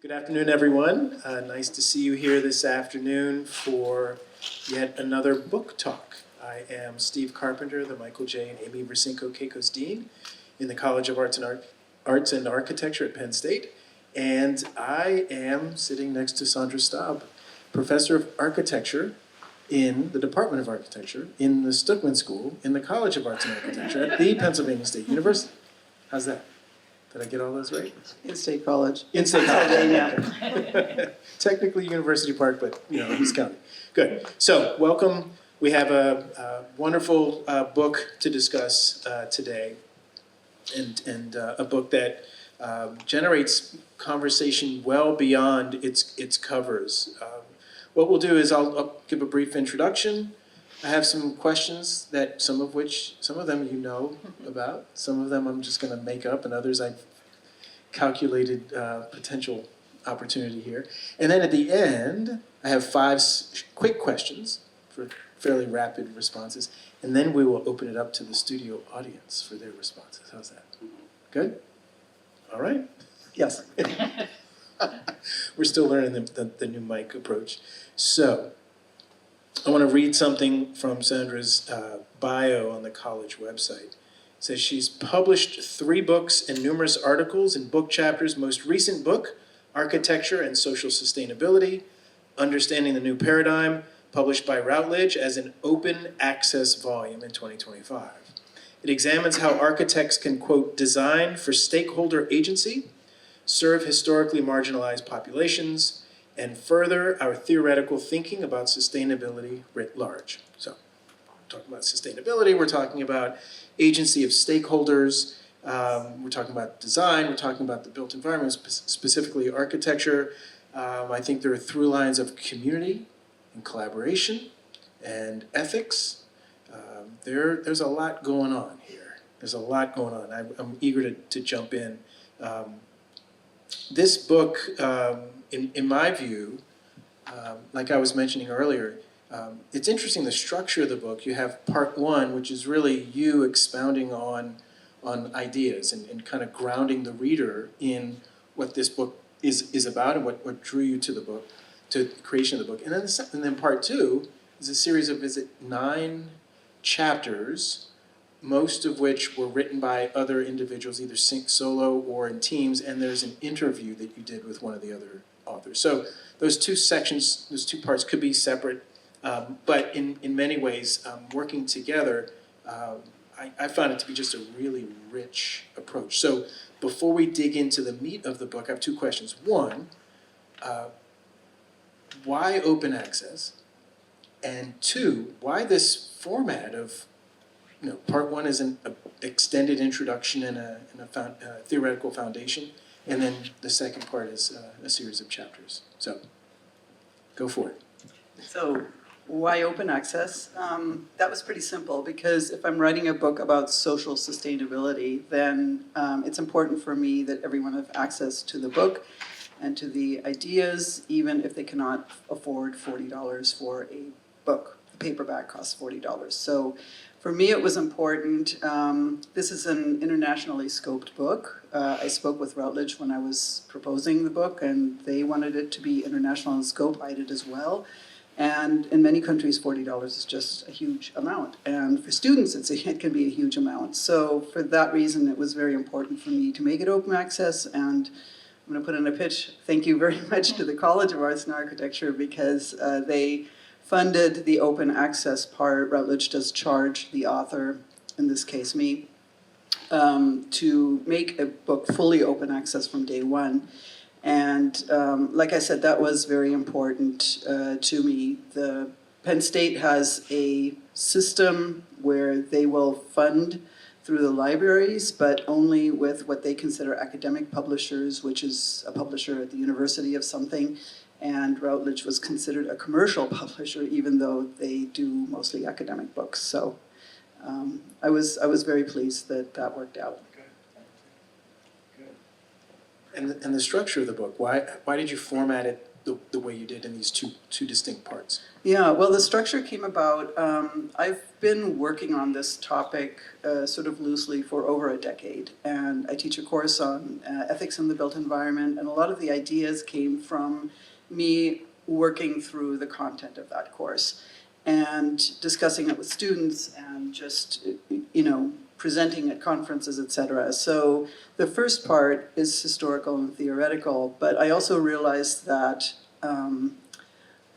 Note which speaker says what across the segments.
Speaker 1: Good afternoon, everyone. Nice to see you here this afternoon for yet another book talk. I am Steve Carpenter, the Michael J. and Aimee Rusinko Kakos Dean in the College of Arts and Architecture at Penn State. And I am sitting next to Alexandra Staub, Professor of Architecture in the Department of Architecture in the Stuckman School in the College of Arts and Architecture at the Pennsylvania State University. How's that? Did I get all those right?
Speaker 2: In-state college.
Speaker 1: In-state college. Technically University Park, but he's counting. Good. So welcome. We have a wonderful book to discuss today, and a book that generates conversation well beyond its covers. What we'll do is I'll give a brief introduction. I have some questions that some of them you know about. Some of them I'm just going to make up, and others I've calculated potential opportunity here. And then at the end, I have 5 quick questions for fairly rapid responses, and then we will open it up to the studio audience for their responses. How's that? Good? All right?
Speaker 2: Yes.
Speaker 1: We're still learning the new mic approach. So, I want to read something from Sandra's bio on the college website. It says she's published 3 books and numerous articles and book chapters. Most recent book, Architecture and Social Sustainability, Understanding the New Paradigm, published by Routledge as an open access volume in 2025. It examines how architects can, quote, design for stakeholder agency, serve historically marginalized populations, and further our theoretical thinking about sustainability writ large. So, we're talking about sustainability, we're talking about agency of stakeholders, we're talking about design, we're talking about the built environment, specifically architecture. I think there are through lines of community and collaboration and ethics. There's a lot going on here. There's a lot going on. I'm eager to jump in. This book, in my view, like I was mentioning earlier, it's interesting the structure of the book. You have part 1, which is really you expounding on ideas and kind of grounding the reader in what this book is about and what drew you to the book, to the creation of the book. And then part 2 is a series of 9 chapters, most of which were written by other individuals, either solo or in teams, and there's an interview that you did with one of the other authors. So those 2 sections, those 2 parts could be separate, but in many ways, working together, I found it to be just a really rich approach. So before we dig into the meat of the book, I have 2 questions. 1, why open access? And 2, why this format of part 1 is an extended introduction and a theoretical foundation, and then the second part is a series of chapters. So, go for it.
Speaker 2: So, why open access? That was pretty simple, because if I'm writing a book about social sustainability, then it's important for me that everyone have access to the book and to the ideas, even if they cannot afford $40 for a book. The paperback costs $40. So, for me, it was important. This is an internationally scoped book. I spoke with Routledge when I was proposing the book, and they wanted it to be international in scope. I did as well. And in many countries, $40 is just a huge amount. And for students, it can be a huge amount. So for that reason, it was very important for me to make it open access. And I'm going to put in a pitch. Thank you very much to the College of Arts and Architecture, because they funded the open access part. Routledge does charge the author, in this case me, to make a book fully open access from day 1. And like I said, that was very important to me. The Penn State has a system where they will fund through the libraries, but only with what they consider academic publishers, which is a publisher at the university of something. And Routledge was considered a commercial publisher, even though they do mostly academic books. So I was very pleased that worked out.
Speaker 1: Good. And the structure of the book, why did you format it the way you did in these two distinct parts?
Speaker 2: Yeah, well, the structure came about. I've been working on this topic sort of loosely for over a decade, and I teach a course on ethics in the built environment, and a lot of the ideas came from me working through the content of that course and discussing it with students and just, presenting at conferences, etc. So the first part is historical and theoretical, but I also realized that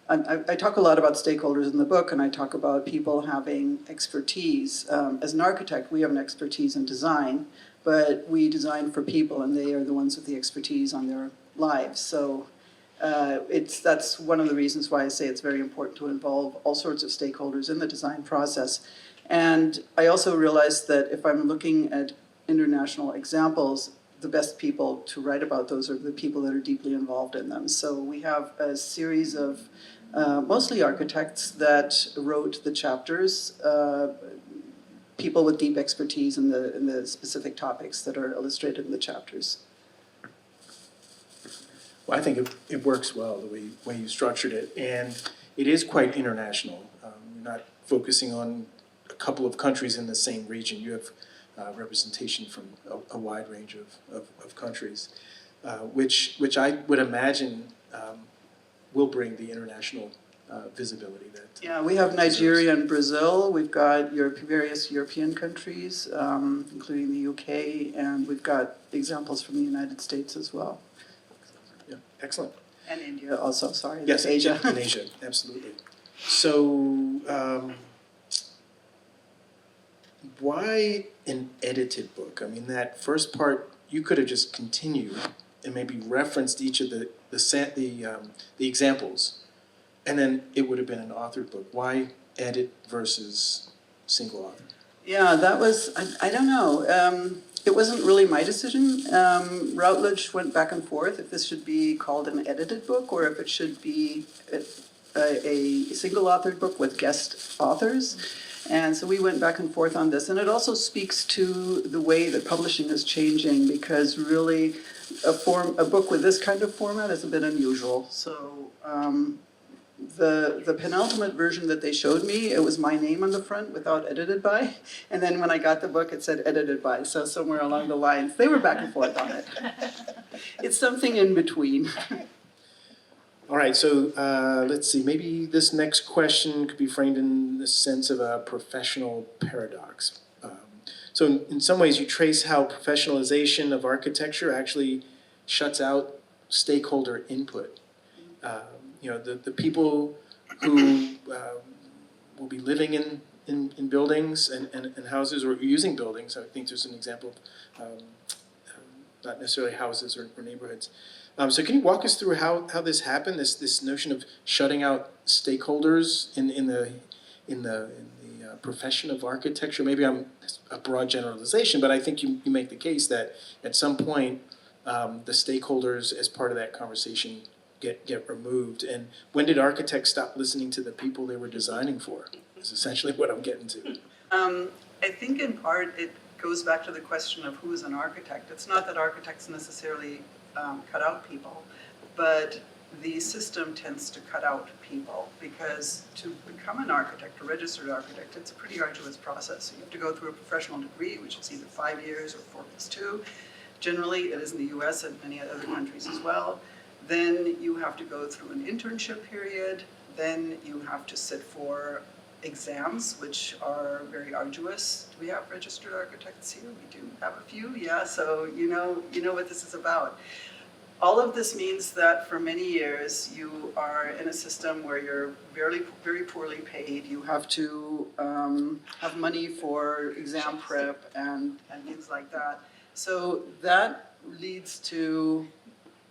Speaker 2: I talk a lot about stakeholders in the book, and I talk about people having expertise. As an architect, we have an expertise in design, but we design for people, and they are the ones with the expertise on their lives. So that's one of the reasons why I say it's very important to involve all sorts of stakeholders in the design process. And I also realized that if I'm looking at international examples, the best people to write about those are the people that are deeply involved in them. So we have a series of mostly architects that wrote the chapters, people with deep expertise in the specific topics that are illustrated in the chapters.
Speaker 1: Well, I think it works well, the way you structured it, and it is quite international. You're not focusing on a couple of countries in the same region. You have representation from a wide range of countries, which I would imagine will bring the international visibility that.
Speaker 2: Yeah, we have Nigeria and Brazil. We've got various European countries, including the UK, and we've got examples from the United States as well.
Speaker 1: Yeah, excellent.
Speaker 2: And India also, sorry.
Speaker 1: Yes,
Speaker 2: Asia.
Speaker 1: In Asia, absolutely. So, why an edited book? I mean, that first part, you could have just continued and maybe referenced each of the examples, and then it would have been an authored book. Why edit versus single author?
Speaker 2: Yeah, that was, I don't know. It wasn't really my decision. Routledge went back and forth if this should be called an edited book or if it should be a single authored book with guest authors. And so we went back and forth on this. And it also speaks to the way that publishing is changing, because really a book with this kind of format is a bit unusual. So the penultimate version that they showed me, it was my name on the front without edited by. And then when I got the book, it said edited by. So somewhere along the lines, they were back and forth on it. It's something in between.
Speaker 1: All right, so let's see, maybe this next question could be framed in the sense of a professional paradox. So in some ways, you trace how professionalization of architecture actually shuts out stakeholder input. The people who will be living in buildings and houses or using buildings. I think there's an example of not necessarily houses or neighborhoods. So can you walk us through how this happened? This notion of shutting out stakeholders in the profession of architecture. Maybe I'm a broad generalization, but I think you make the case that at some point the stakeholders as part of that conversation get removed. And when did architects stop listening to the people they were designing for? Is essentially what I'm getting to.
Speaker 2: I think in part it goes back to the question of who is an architect. It's not that architects necessarily cut out people, but the system tends to cut out people, because to become an architect, a registered architect, it's a pretty arduous process. You have to go through a professional degree, which is either 5 years or 4+2. Generally, it is in the US and many other countries as well. Then you have to go through an internship period. Then you have to sit for exams, which are very arduous. Do we have registered architects here? We do have a few, yeah, so you know what this is about. All of this means that for many years you are in a system where you're very, very poorly paid. You have to have money for exam prep and things like that. So that leads to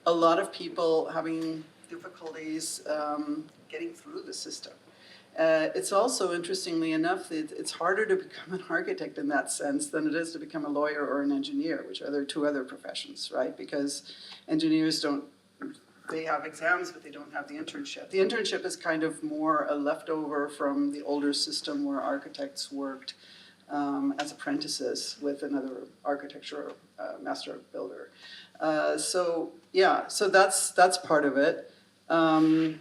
Speaker 2: a lot of people having difficulties getting through the system. It's also, interestingly enough, it's harder to become an architect in that sense than it is to become a lawyer or an engineer, which are their two other professions, right? Because engineers they have exams, but they don't have the internship. The internship is kind of more a leftover from the older system where architects worked as apprentices with another architecture master builder. So that's part of it. The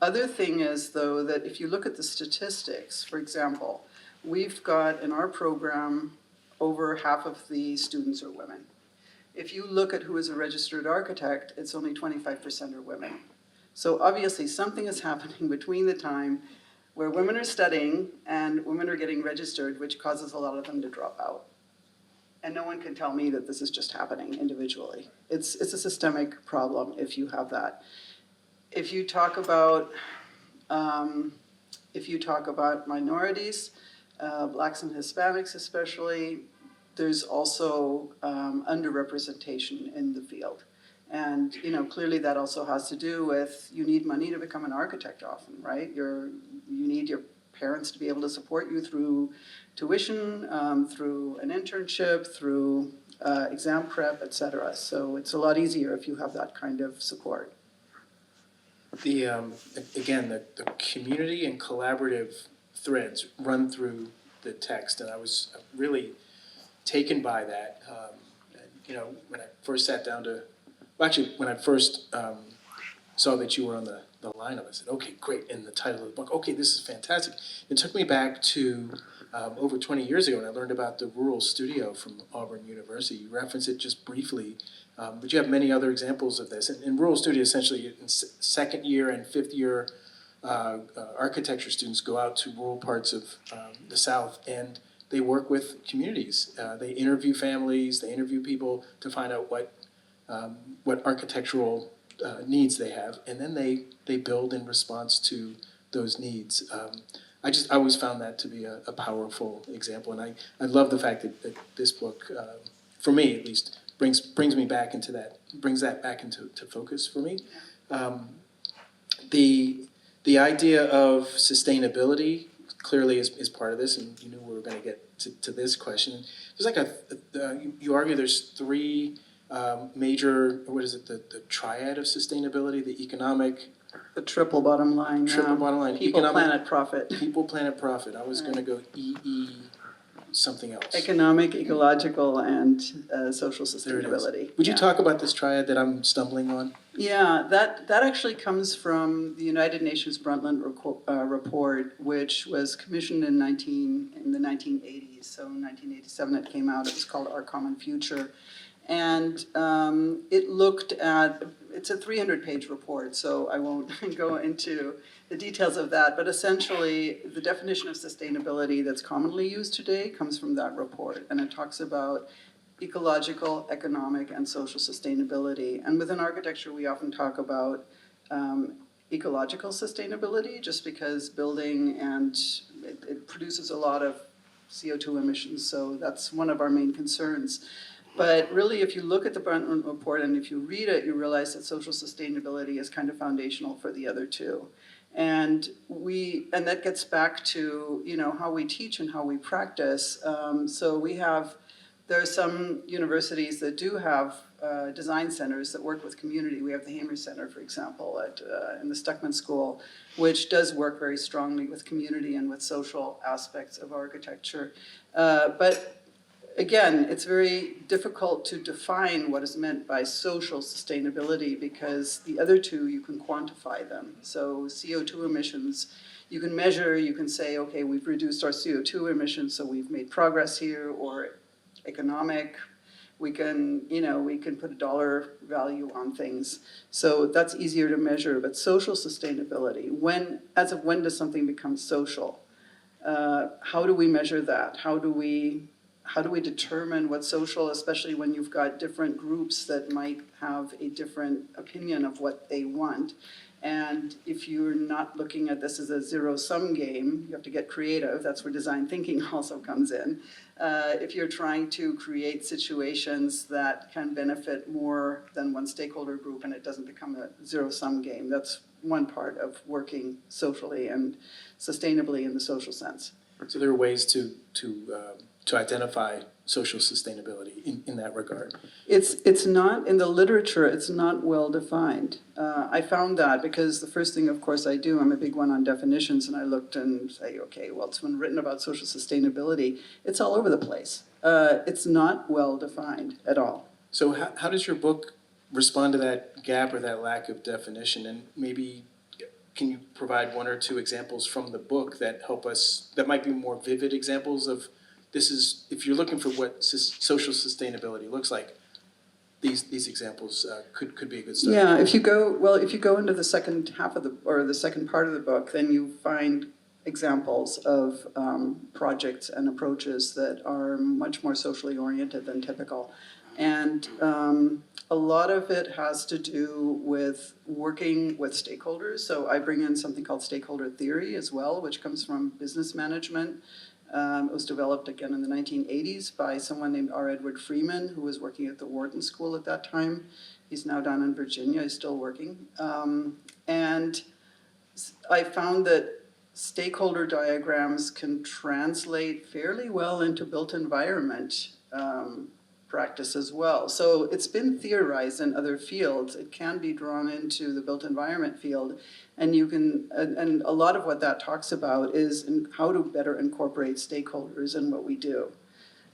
Speaker 2: other thing is, though, that if you look at the statistics, for example, we've got in our program over half of the students are women. If you look at who is a registered architect, it's only 25% are women. So obviously something is happening between the time where women are studying and women are getting registered, which causes a lot of them to drop out. And no one can tell me that this is just happening individually. It's a systemic problem if you have that. If you talk about minorities, Blacks and Hispanics especially, there's also underrepresentation in the field. And clearly that also has to do with, you need money to become an architect often, right? You need your parents to be able to support you through tuition, through an internship, through exam prep, etc. So it's a lot easier if you have that kind of support.
Speaker 1: Again, the community and collaborative threads run through the text, and I was really taken by that. When I first sat down to, when I first saw that you were on the lineup, I said, okay, great, and the title of the book, okay, this is fantastic. It took me back to over 20 years ago when I learned about the Rural Studio from Auburn University. You reference it just briefly, but you have many other examples of this. And Rural Studio, essentially, in second year and fifth year architecture students go out to rural parts of the South, and they work with communities. They interview families, they interview people to find out what architectural needs they have, and then they build in response to those needs. I always found that to be a powerful example, and I love the fact that this book, for me at least, brings me back into that, brings that back into focus for me. The idea of sustainability clearly is part of this, and you knew we were going to get to this question. There's like you argue there's three major, what is it, the triad of sustainability, the economic,
Speaker 2: The triple bottom line.
Speaker 1: bottom line,
Speaker 2: People,
Speaker 1: economic,
Speaker 2: planet, profit.
Speaker 1: People, planet, profit. I was going to go something else.
Speaker 2: Economic, ecological, and social sustainability.
Speaker 1: Would you talk about this triad that I'm stumbling on?
Speaker 2: Yeah, that actually comes from the United Nations Brundtland report, which was commissioned in the 1980s. So in 1987 it came out. It was called Our Common Future. And it looked at, it's a 300-page report, so I won't go into the details of that, but essentially the definition of sustainability that's commonly used today comes from that report, and it talks about ecological, economic, and social sustainability. And within architecture, we often talk about ecological sustainability, just because building and it produces a lot of CO2 emissions, so that's one of our main concerns. But really, if you look at the Brundtland report and if you read it, you realize that social sustainability is kind of foundational for the other two. And that gets back to how we teach and how we practice. So there are some universities that do have design centers that work with community. We have the Aimee Center, for example, in the Stuckman School, which does work very strongly with community and with social aspects of architecture. But again, it's very difficult to define what is meant by social sustainability, because the other two, you can quantify them. So CO2 emissions, you can measure, you can say, okay, we've reduced our CO2 emissions, so we've made progress here. Or economic, we can put a dollar value on things. So that's easier to measure. But social sustainability, when does something become social? How do we measure that? How do we determine what's social, especially when you've got different groups that might have a different opinion of what they want? And if you're not looking at this as a zero-sum game, you have to get creative. That's where design thinking also comes in. If you're trying to create situations that can benefit more than one stakeholder group and it doesn't become a zero-sum game, that's one part of working socially and sustainably in the social sense.
Speaker 1: So there are ways to identify social sustainability in that regard.
Speaker 2: It's not, in the literature, it's not well defined. I found that because the first thing, of course, I do, I'm a big one on definitions, and I looked and say, okay, well, it's been written about social sustainability. It's all over the place. It's not well defined at all.
Speaker 1: So how does your book respond to that gap or that lack of definition, and maybe can you provide one or two examples from the book that help us, that might be more vivid examples of this is, if you're looking for what social sustainability looks like, these examples could be a good start.
Speaker 2: Yeah, if you go into the second half of the second part of the book, then you find examples of projects and approaches that are much more socially oriented than typical. And a lot of it has to do with working with stakeholders. So I bring in something called stakeholder theory as well, which comes from business management. It was developed again in the 1980s by someone named R. Edward Freeman, who was working at the Wharton School at that time. He's now down in Virginia, he's still working. And I found that stakeholder diagrams can translate fairly well into built environment practice as well. So it's been theorized in other fields. It can be drawn into the built environment field, and you can, and a lot of what that talks about is in how to better incorporate stakeholders in what we do.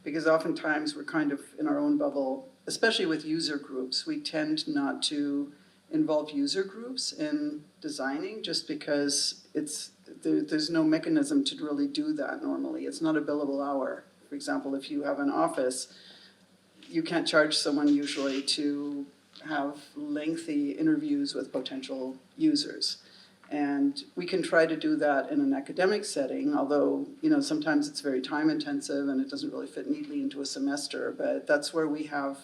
Speaker 2: Because oftentimes we're kind of in our own bubble, especially with user groups. We tend not to involve user groups in designing just because there's no mechanism to really do that normally. It's not a billable hour. For example, if you have an office, you can't charge someone usually to have lengthy interviews with potential users. And we can try to do that in an academic setting, although, sometimes it's very time intensive and it doesn't really fit neatly into a semester, but that's where we have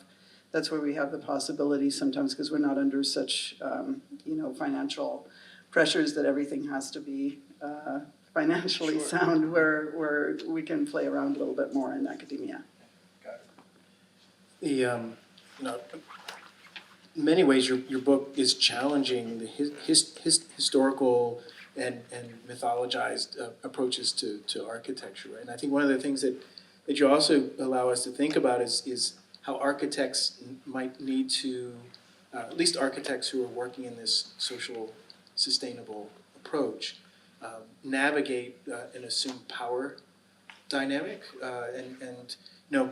Speaker 2: the possibility sometimes, because we're not under such, financial pressures that everything has to be financially sound, where we can play around a little bit more in academia.
Speaker 1: In many ways, your book is challenging the historical and mythologized approaches to architecture, right? And I think one of the things that you also allow us to think about is how architects might need to, at least architects who are working in this social sustainable approach, navigate an assumed power dynamic and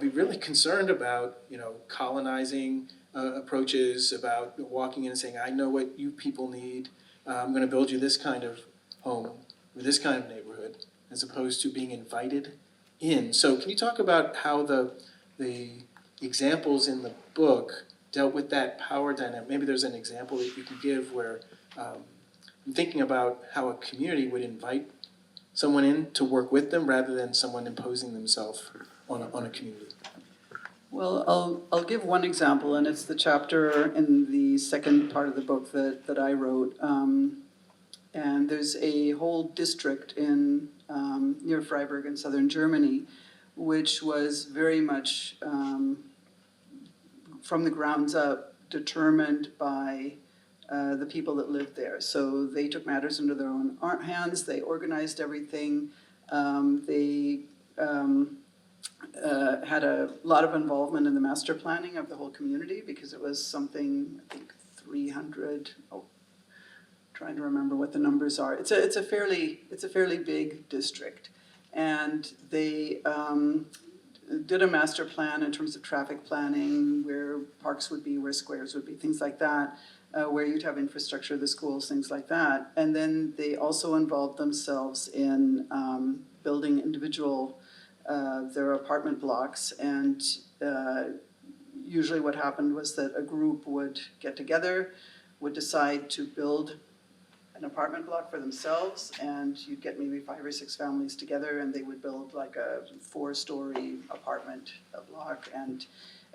Speaker 1: be really concerned about, colonizing approaches, about walking in and saying, I know what you people need. I'm going to build you this kind of home or this kind of neighborhood, as opposed to being invited in. So can you talk about how the examples in the book dealt with that power dynamic? Maybe there's an example that you can give where I'm thinking about how a community would invite someone in to work with them rather than someone imposing themselves on a community.
Speaker 2: Well, I'll give one example, and it's the chapter in the second part of the book that I wrote. And there's a whole district in near Freiburg in southern Germany, which was very much from the grounds up determined by the people that lived there. So they took matters into their own hands. They organized everything. They had a lot of involvement in the master planning of the whole community, because it was something, I think 300, trying to remember what the numbers are. It's a fairly big district. And they did a master plan in terms of traffic planning, where parks would be, where squares would be, things like that, where you'd have infrastructure, the schools, things like that. And then they also involved themselves in building individual their apartment blocks, and usually what happened was that a group would get together, would decide to build an apartment block for themselves, and you'd get maybe 5 or 6 families together, and they would build like a 4-story apartment block, and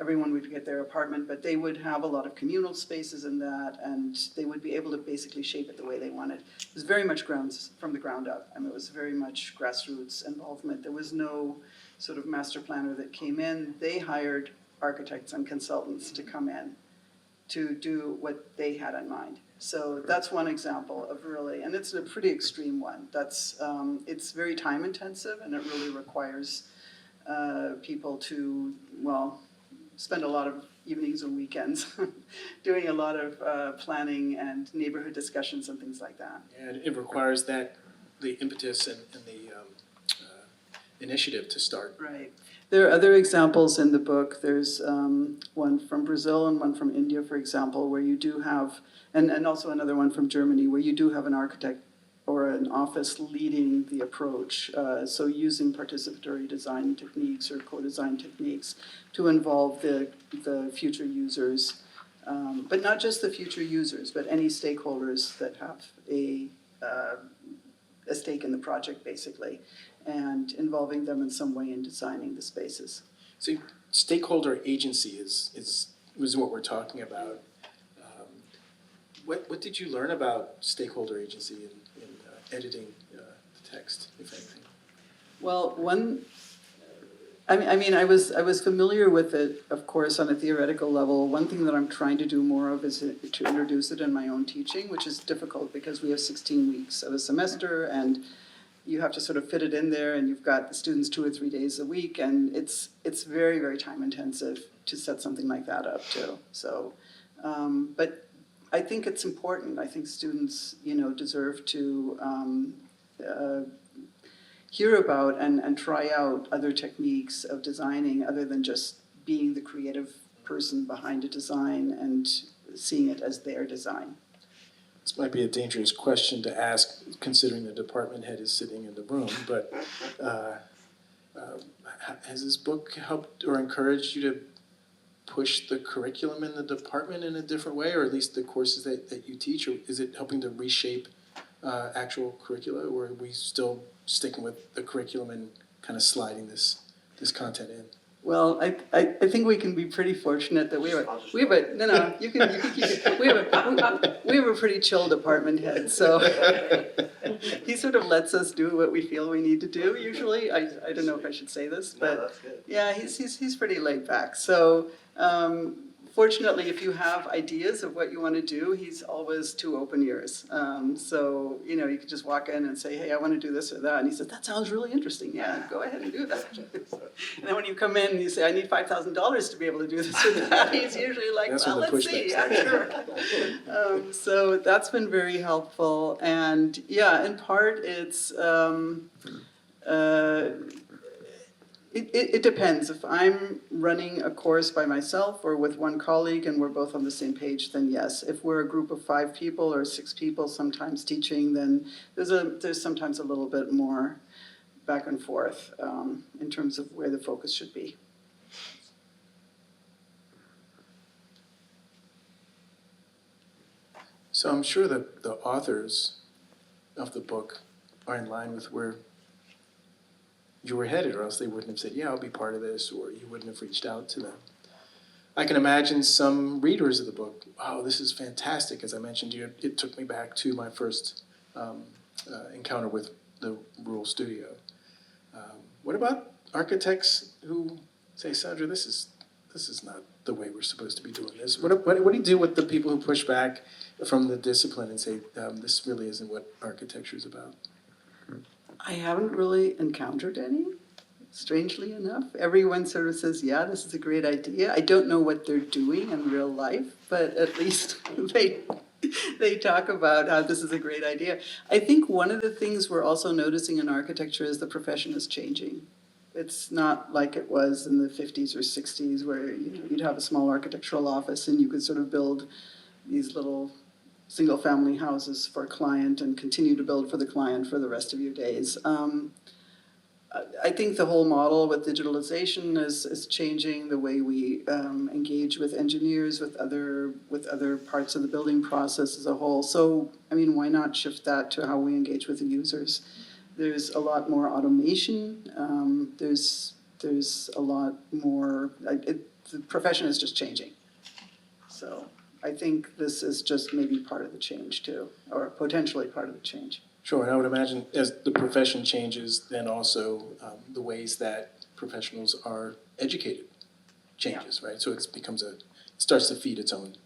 Speaker 2: everyone would get their apartment, but they would have a lot of communal spaces in that, and they would be able to basically shape it the way they wanted. It was very much from the ground up. I mean, it was very much grassroots involvement. There was no sort of master planner that came in. They hired architects and consultants to come in to do what they had in mind. So that's one example of really, and it's a pretty extreme one. That's it's very time intensive, and it really requires people to, spend a lot of evenings and weekends doing a lot of planning and neighborhood discussions and things like that.
Speaker 1: And it requires the impetus and the initiative to start.
Speaker 2: Right. There are other examples in the book. There's one from Brazil and one from India, for example, where you do have, and also another one from Germany, where you do have an architect or an office leading the approach. So using participatory design techniques or co-design techniques to involve the future users. But not just the future users, but any stakeholders that have a stake in the project, basically, and involving them in some way in designing the spaces.
Speaker 1: So stakeholder agency is what we're talking about. What did you learn about stakeholder agency in editing the text, if anything?
Speaker 2: Well, I was familiar with it, of course, on a theoretical level. One thing that I'm trying to do more of is to introduce it in my own teaching, which is difficult because we have 16 weeks of a semester, and you have to sort of fit it in there, and you've got the students 2 or 3 days a week, and it's very, very time intensive to set something like that up too. So, but I think it's important. I think students, deserve to hear about and try out other techniques of designing other than just being the creative person behind a design and seeing it as their design.
Speaker 1: This might be a dangerous question to ask, considering the department head is sitting in the room, but has this book helped or encouraged you to push the curriculum in the department in a different way, or at least the courses that you teach, or is it helping to reshape actual curricula, or are we still sticking with the curriculum and kind of sliding this content in?
Speaker 2: Well, I think we can be pretty fortunate that we have you can keep it. We have a pretty chill department head, so he sort of lets us do what we feel we need to do. Usually, I don't know if I should say this, but
Speaker 3: that's good.
Speaker 2: Yeah, he's pretty laid back. So fortunately, if you have ideas of what you want to do, he's always two open ears. So you could just walk in and say, "Hey, I want to do this or that," and he said, "That sounds really interesting. Yeah, go ahead and do that." And then when you come in and you say, "I need $5,000 to be able to do this or that," he's usually like,
Speaker 1: That's
Speaker 2: "Well,
Speaker 1: when the
Speaker 2: let's see.
Speaker 1: pushback's
Speaker 2: Yeah, sure." So that's been very helpful, and yeah, in part it's. It depends. If I'm running a course by myself or with one colleague and we're both on the same page, then yes. If we're a group of 5 people or 6 people sometimes teaching, then there's sometimes a little bit more back and forth in terms of where the focus should be.
Speaker 1: So I'm sure that the authors of the book are in line with where you were headed, or else they wouldn't have said, "Yeah, I'll be part of this," or you wouldn't have reached out to them. I can imagine some readers of the book, "Oh, this is fantastic." As I mentioned to you, it took me back to my first encounter with the Rural Studio. What about architects who say, "Sandra, this is not the way we're supposed to be doing this"? What do you do with the people who push back from the discipline and say, "This really isn't what architecture is about"?
Speaker 2: I haven't really encountered any, strangely enough. Everyone sort of says, "Yeah, this is a great idea." I don't know what they're doing in real life, but at least they talk about how this is a great idea. I think one of the things we're also noticing in architecture is the profession is changing. It's not like it was in the 50s or 60s where you'd have a small architectural office and you could sort of build these little single-family houses for a client and continue to build for the client for the rest of your days. I think the whole model with digitalization is changing the way we engage with engineers, with other parts of the building process as a whole. So, why not shift that to how we engage with the users? There's a lot more automation. There's a lot more. The profession is just changing. So I think this is just maybe part of the change too, or potentially part of the change.
Speaker 1: Sure, and I would imagine as the profession changes, then also the ways that professionals are educated changes, right? So it starts to feed its own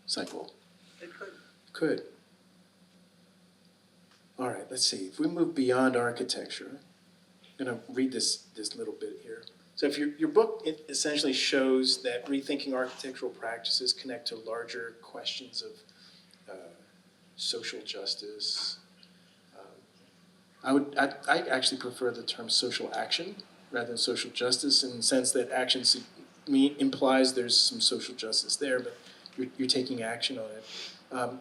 Speaker 1: cycle.
Speaker 2: It could.
Speaker 1: Could. All right, let's see. If we move beyond architecture, I'm going to read this little bit here. So if your book essentially shows that rethinking architectural practices connect to larger questions of social justice. I actually prefer the term social action rather than social justice, in the sense that action implies there's some social justice there, but you're taking action on it.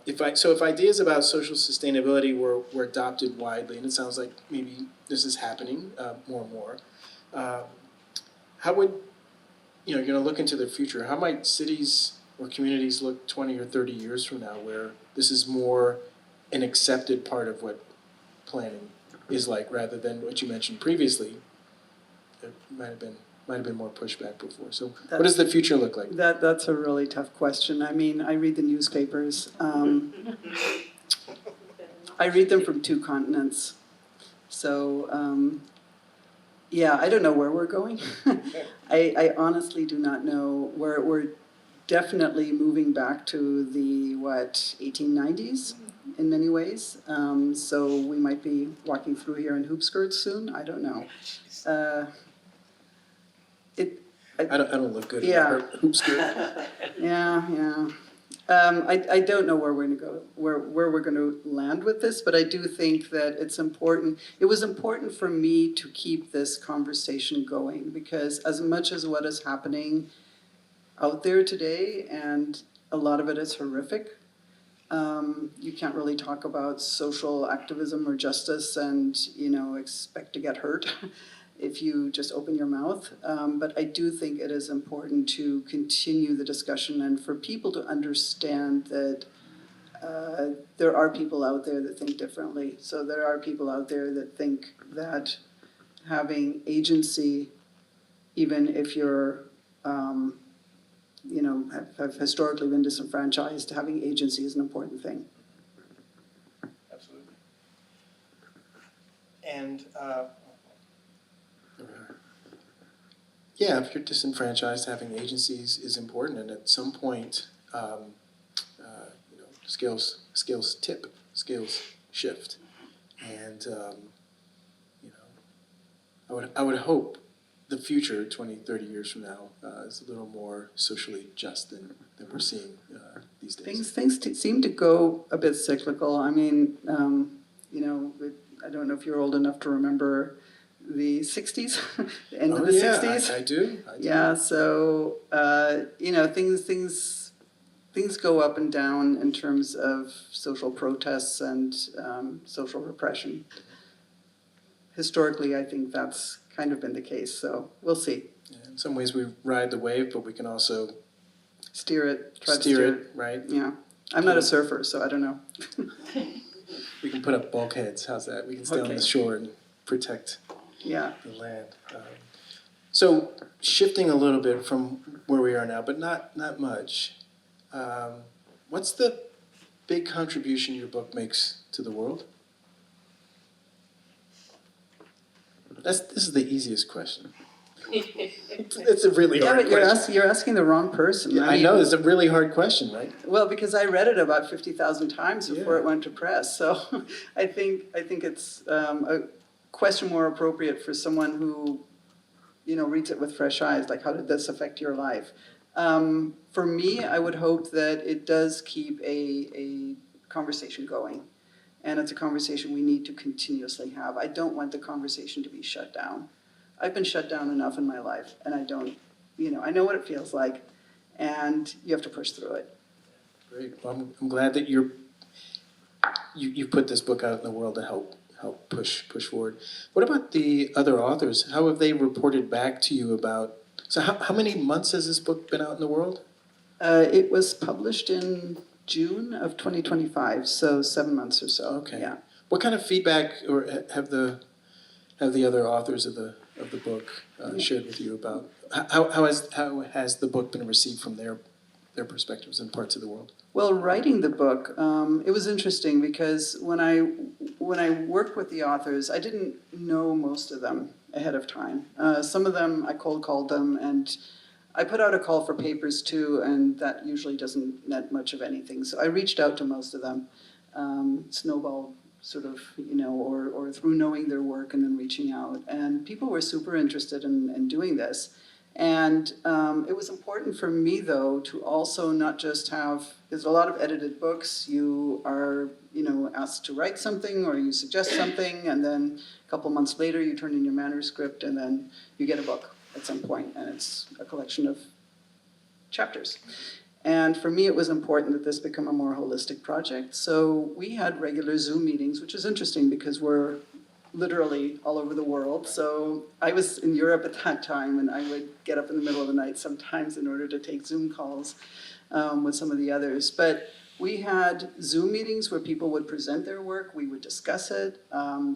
Speaker 1: If ideas about social sustainability were adopted widely, and it sounds like maybe this is happening more and more, how would, you're going to look into the future, how might cities or communities look 20 or 30 years from now, where this is more an accepted part of what planning is like, rather than what you mentioned previously? There might have been more pushback before. So what does the future look like?
Speaker 2: That's a really tough question. I mean, I read the newspapers. I read them from 2 continents. So, yeah, I don't know where we're going. I honestly do not know. We're definitely moving back to the, 1890s in many ways. So we might be walking through here in hoop skirts soon. I don't know.
Speaker 1: I don't look good
Speaker 2: Yeah.
Speaker 1: in a hoop skirt.
Speaker 2: Yeah. I don't know where we're going to go, where we're going to land with this, but I do think that it's important. It was important for me to keep this conversation going, because as much as what is happening out there today, and a lot of it is horrific, you can't really talk about social activism or justice and, expect to get hurt if you just open your mouth. But I do think it is important to continue the discussion and for people to understand that there are people out there that think differently. So there are people out there that think that having agency, even if you're, have historically been disenfranchised, having agency is an important thing.
Speaker 1: Absolutely. And yeah, if you're disenfranchised, having agencies is important, and at some point, scales shift, and I would hope the future, 20, 30 years from now, is a little more socially just than we're seeing these days.
Speaker 2: Things seem to go a bit cyclical. I mean, I don't know if you're old enough to remember the 60s, the end of the 60s.
Speaker 1: I do.
Speaker 2: Yeah, so, things go up and down in terms of social protests and social repression. Historically, I think that's kind of been the case, so we'll see.
Speaker 1: Yeah, in some ways we ride the wave, but we can also
Speaker 2: steer it,
Speaker 1: steer it, right?
Speaker 2: Yeah. I'm not a surfer, so I don't know.
Speaker 1: We can put up bulkheads, how's that? We can stay on the shore and protect the land. So shifting a little bit from where we are now, but not much, what's the big contribution your book makes to the world? This is the easiest question. It's a really hard question.
Speaker 2: You're asking the wrong person.
Speaker 1: Yeah, I know, it's a really hard question, right?
Speaker 2: Well, because I read it about 50,000 times before it went to press, so I think it's a question more appropriate for someone who, reads it with fresh eyes, like, how did this affect your life? For me, I would hope that it does keep a conversation going. And it's a conversation we need to continuously have. I don't want the conversation to be shut down. I've been shut down enough in my life, and I don't, I know what it feels like, and you have to push through it.
Speaker 1: Great. Well, I'm glad that you put this book out in the world to help push forward. What about the other authors? How have they reported back to you about? So how many months has this book been out in the world?
Speaker 2: It was published in June of 2025, so 7 months or so.
Speaker 1: Okay.
Speaker 2: Yeah.
Speaker 1: What kind of feedback or have the other authors of the book shared with you about how has the book been received from their perspectives in parts of the world?
Speaker 2: Well, writing the book, it was interesting because when I worked with the authors, I didn't know most of them ahead of time. Some of them, I cold called them, and I put out a call for papers too, and that usually doesn't net much of anything. So I reached out to most of them, snowballed sort of, or through knowing their work and then reaching out. And people were super interested in doing this. And it was important for me, though, to also not just have, there's a lot of edited books, you are, asked to write something or you suggest something, and then a couple months later you turn in your manuscript and then you get a book at some point, and it's a collection of chapters. And for me, it was important that this become a more holistic project. So we had regular Zoom meetings, which is interesting because we're literally all over the world. So I was in Europe at that time, and I would get up in the middle of the night sometimes in order to take Zoom calls with some of the others. But we had Zoom meetings where people would present their work, we would discuss it.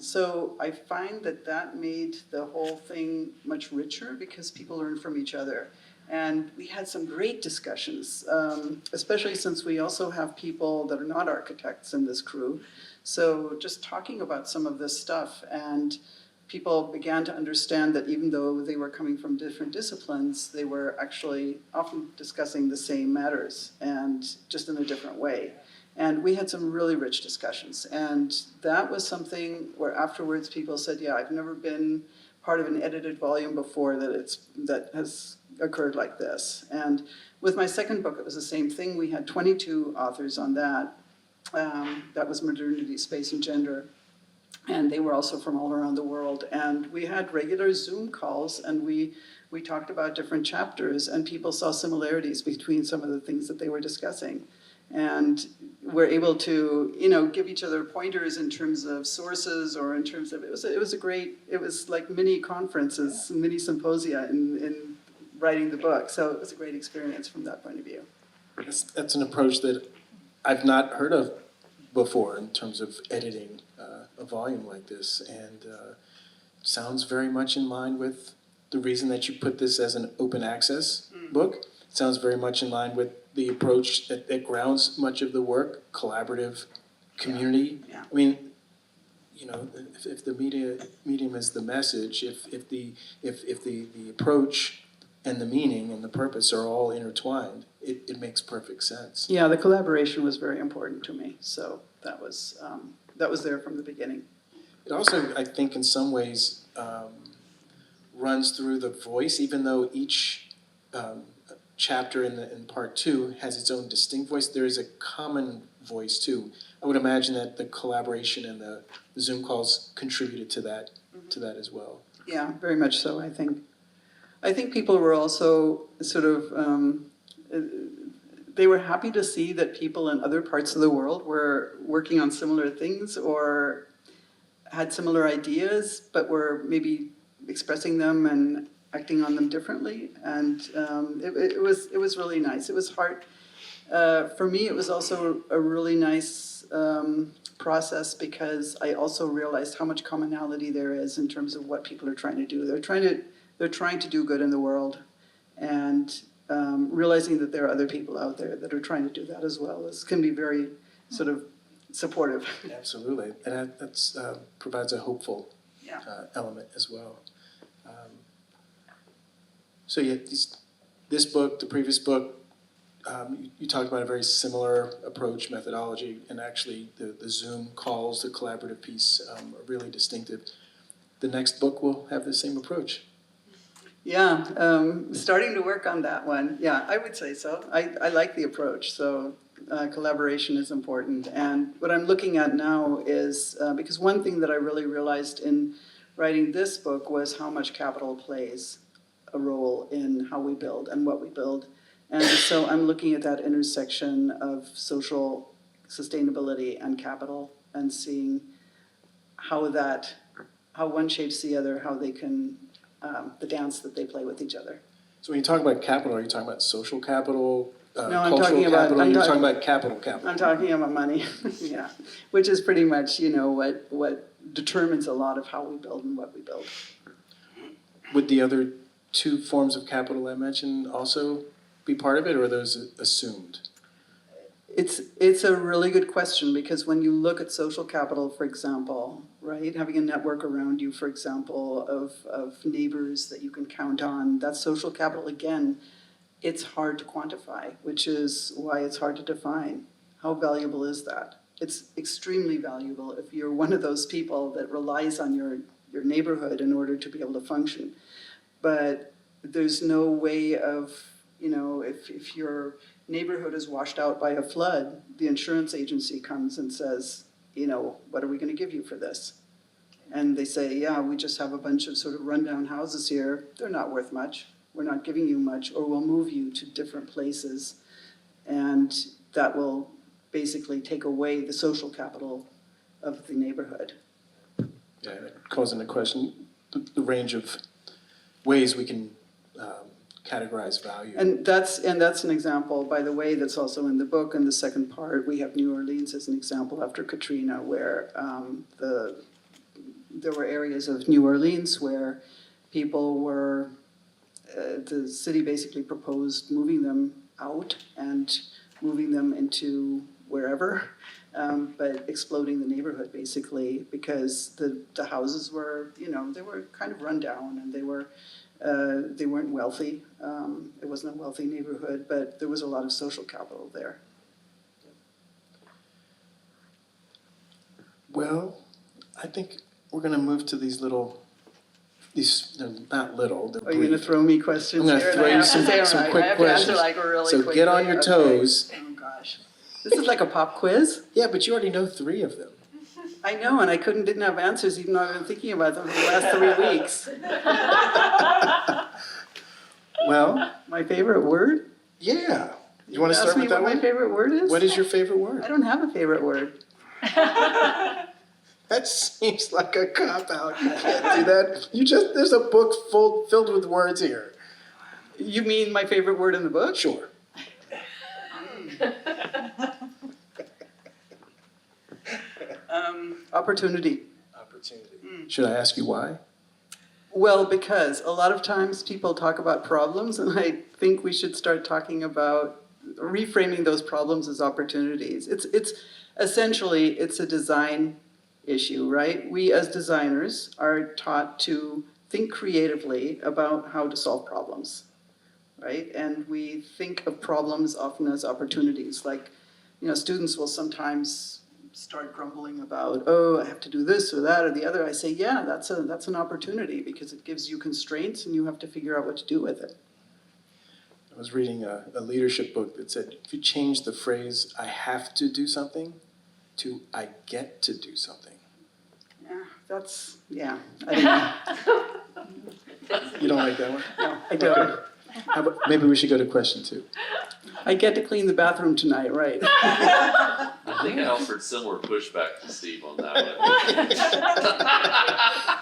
Speaker 2: So I find that that made the whole thing much richer because people learn from each other. And we had some great discussions, especially since we also have people that are not architects in this crew. So just talking about some of this stuff, and people began to understand that even though they were coming from different disciplines, they were actually often discussing the same matters, and just in a different way. And we had some really rich discussions. And that was something where afterwards people said, yeah, I've never been part of an edited volume before that has occurred like this. And with my second book, it was the same thing. We had 22 authors on that. That was Modernity, Space, and Gender. And they were also from all around the world. And we had regular Zoom calls, and we talked about different chapters, and people saw similarities between some of the things that they were discussing. And we're able to, give each other pointers in terms of sources, or in terms of, it was like mini conferences, mini symposia in writing the book. So it was a great experience from that point of view.
Speaker 1: That's an approach that I've not heard of before in terms of editing a volume like this, and sounds very much in line with the reason that you put this as an open access book. It sounds very much in line with the approach that grounds much of the work, collaborative community.
Speaker 2: Yeah.
Speaker 1: I mean, if the medium is the message, if the approach and the meaning and the purpose are all intertwined, it makes perfect sense.
Speaker 2: Yeah, the collaboration was very important to me. So that was there from the beginning.
Speaker 1: It also, I think, in some ways, runs through the voice, even though each chapter in part 2 has its own distinct voice. There is a common voice too. I would imagine that the collaboration and the Zoom calls contributed to that as well.
Speaker 2: Yeah, very much so. I think people were also sort of they were happy to see that people in other parts of the world were working on similar things or had similar ideas, but were maybe expressing them and acting on them differently. And it was really nice. It was hard. For me, it was also a really nice process because I also realized how much commonality there is in terms of what people are trying to do. They're trying to do good in the world, and realizing that there are other people out there that are trying to do that as well can be very sort of supportive.
Speaker 1: Absolutely, and that provides a hopeful element as well. So yeah, this book, the previous book, you talked about a very similar approach, methodology, and actually the Zoom calls, the collaborative piece are really distinctive. The next book will have the same approach.
Speaker 2: Yeah, starting to work on that one. Yeah, I would say so. I like the approach, so collaboration is important. And what I'm looking at now is, because one thing that I really realized in writing this book was how much capital plays a role in how we build and what we build. And so I'm looking at that intersection of social sustainability and capital and seeing how one shapes the other, how they can, the dance that they play with each other.
Speaker 1: So when you talk about capital, are you talking about social capital,
Speaker 2: No, I'm
Speaker 1: cultural
Speaker 2: talking about-
Speaker 1: capital,
Speaker 2: I'm
Speaker 1: you're
Speaker 2: talking-
Speaker 1: talking about capital?
Speaker 2: I'm talking about money, yeah, which is pretty much, what determines a lot of how we build and what we build.
Speaker 1: Would the other two forms of capital I mentioned also be part of it, or are those assumed?
Speaker 2: It's a really good question, because when you look at social capital, for example, right, having a network around you, for example, of neighbors that you can count on, that's social capital. Again, it's hard to quantify, which is why it's hard to define. How valuable is that? It's extremely valuable if you're one of those people that relies on your neighborhood in order to be able to function. But there's no way of, if your neighborhood is washed out by a flood, the insurance agency comes and says, what are we going to give you for this? And they say, yeah, we just have a bunch of sort of rundown houses here. They're not worth much. We're not giving you much, or we'll move you to different places. And that will basically take away the social capital of the neighborhood.
Speaker 1: Yeah, and it calls into question the range of ways we can categorize value.
Speaker 2: And that's an example, by the way, that's also in the book. In the second part, we have New Orleans as an example after Katrina, where there were areas of New Orleans where people were, the city basically proposed moving them out and moving them into wherever, but exploding the neighborhood basically because the houses were, they were kind of run down and they weren't wealthy. It wasn't a wealthy neighborhood, but there was a lot of social capital there.
Speaker 1: Well, I think we're going to move to they're not little, they're
Speaker 2: Are you going to
Speaker 1: brief.
Speaker 2: throw me questions
Speaker 1: I'm going
Speaker 2: here?
Speaker 1: to throw you some quick
Speaker 2: I have to answer
Speaker 1: questions.
Speaker 2: like really
Speaker 1: So
Speaker 2: quickly.
Speaker 1: get on your
Speaker 2: Okay.
Speaker 1: toes.
Speaker 2: Oh gosh. This is like a pop quiz?
Speaker 1: Yeah, but you already know 3 of them.
Speaker 2: I know, and I didn't have answers even though I've been thinking about them for the last 3 weeks.
Speaker 1: Well,
Speaker 2: My favorite word?
Speaker 1: yeah. You want to
Speaker 2: Ask
Speaker 1: start
Speaker 2: me
Speaker 1: with that
Speaker 2: what my
Speaker 1: one?
Speaker 2: favorite word is?
Speaker 1: What is your favorite
Speaker 2: I
Speaker 1: word?
Speaker 2: don't have a favorite word.
Speaker 1: That seems like a cop-out. You can't do that. There's a book filled with words here.
Speaker 2: You mean my favorite word in the book?
Speaker 1: Sure.
Speaker 2: Opportunity.
Speaker 1: Opportunity. Should I ask you why?
Speaker 2: Well, because a lot of times people talk about problems, and I think we should start talking about reframing those problems as opportunities. It's essentially, it's a design issue, right? We as designers are taught to think creatively about how to solve problems, right? And we think of problems often as opportunities. Like, students will sometimes start grumbling about, oh, I have to do this or that or the other. I say, yeah, that's an opportunity because it gives you constraints and you have to figure out what to do with it.
Speaker 1: I was reading a leadership book that said, if you change the phrase, I have to do something, to I get to do something.
Speaker 2: Yeah, I don't know.
Speaker 1: You don't like that one?
Speaker 2: No, I don't.
Speaker 1: How about, maybe we should go to question 2.
Speaker 2: I get to clean the bathroom tonight, right?
Speaker 3: I think I offered similar pushback to Steve on that one.